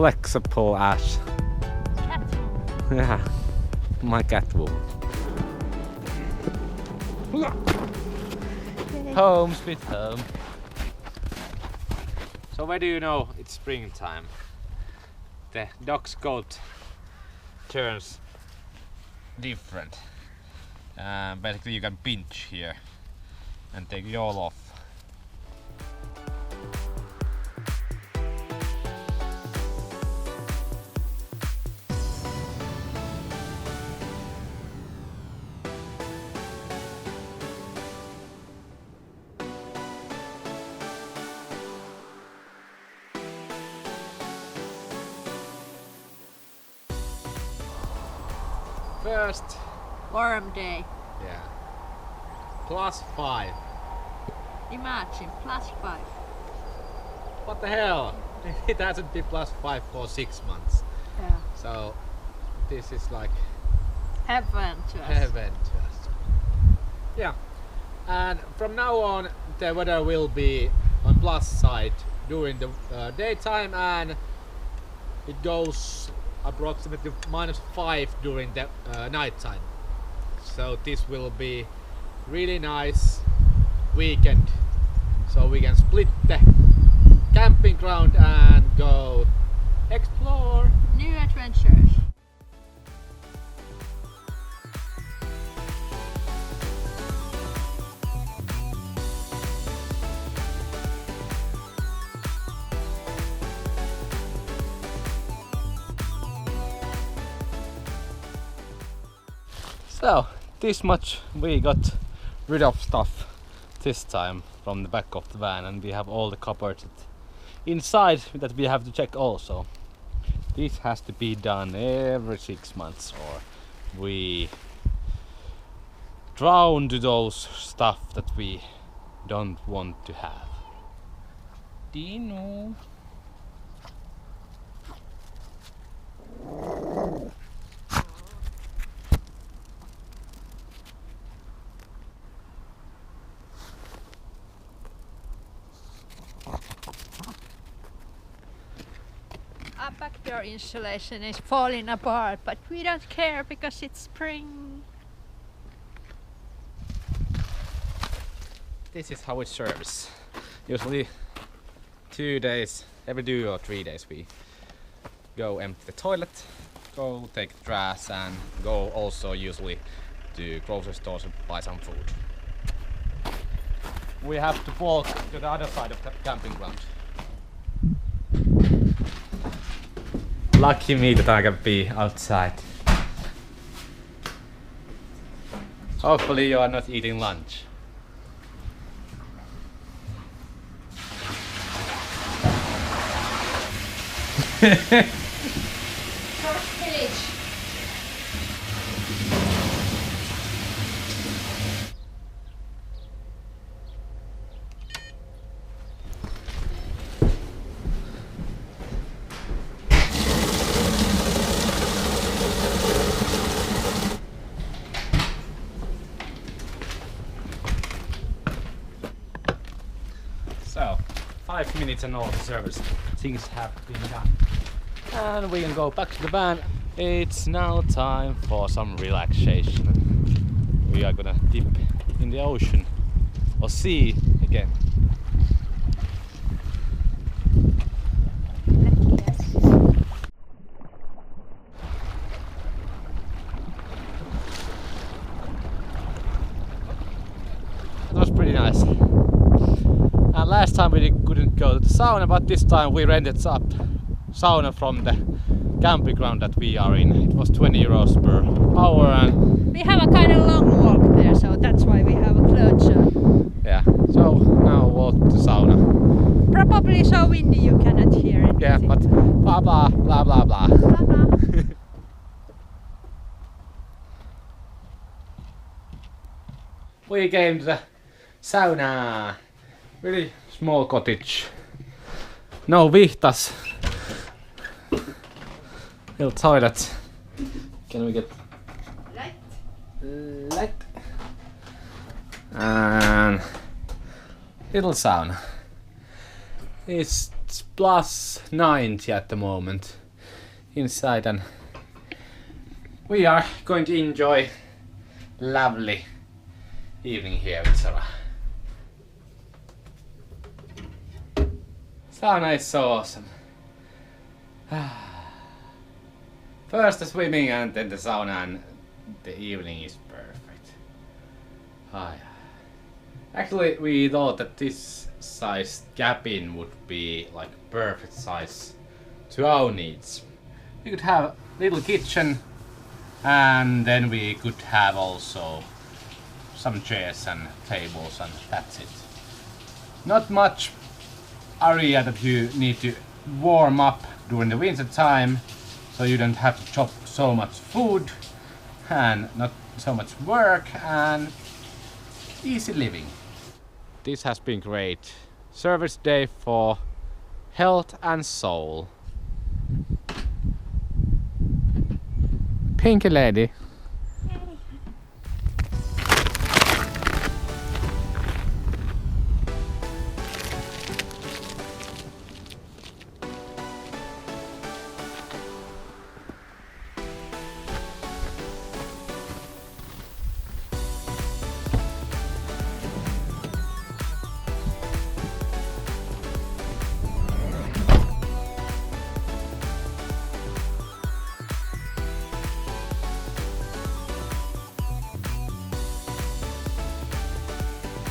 flexible as Cat. yeah, my cat will. Home, sweet home. So where do you know it's springtime? The dog's coat turns different. Basically you can pinch here and take it all off. First, Warm day. yeah, +5. Imagine, +5. What the hell? It hasn't been +5 for 6 months. Yeah. So this is like Heaven to us. heaven to us. Yeah, and from now on the weather will be on plus side during the daytime, and it goes approximately -5 during the nighttime. So this will be really nice weekend. So we can split the camping ground and go explore. New adventures. So this much we got rid of stuff this time from the back of the van, and we have all the cupboards inside that we have to check also. This has to be done every 6 months or we drown to those stuff that we don't want to have. Dino. Our back door insulation is falling apart, but we don't care because it's spring. This is how it serves. Usually 2 days, every 2 or 3 days we go empty the toilet, go take trash, and go also usually to grocery stores and buy some food. We have to walk to the other side of the camping ground. Lucky me that I can be outside. Hopefully you are not eating lunch. So, 5 minutes and all the service things have been done. And we can go back to the van. It's now time for some relaxation. We are gonna dip in the ocean or sea again. It was pretty nice. And last time we couldn't go to the sauna, but this time we rented up sauna from the camping ground that we are in. It was 20 euros per hour, and We have a kind of long walk there, so that's why we have a closure. yeah, so now walk to sauna. Probably so windy you cannot hear anything. Yeah, but blah blah blah blah blah. Blah, blah. We came to the sauna. Really small cottage. No vihtas. Little toilet. Can we get light? And little sauna. It's It's plus 90 at the moment inside, and we are going to enjoy lovely evening here with Sora. Sauna is so awesome. First the swimming and then the sauna, and the evening is perfect. Ah, yeah. Actually, we thought that this size cabin would be like perfect size to our needs. We could have a little kitchen, and then we could have also some chairs and tables, and that's it. Not much area that you need to warm up during the winter time, so you don't have to chop so much food and not so much work, and easy living. This has been great. Service day for health and soul. Pinky lady.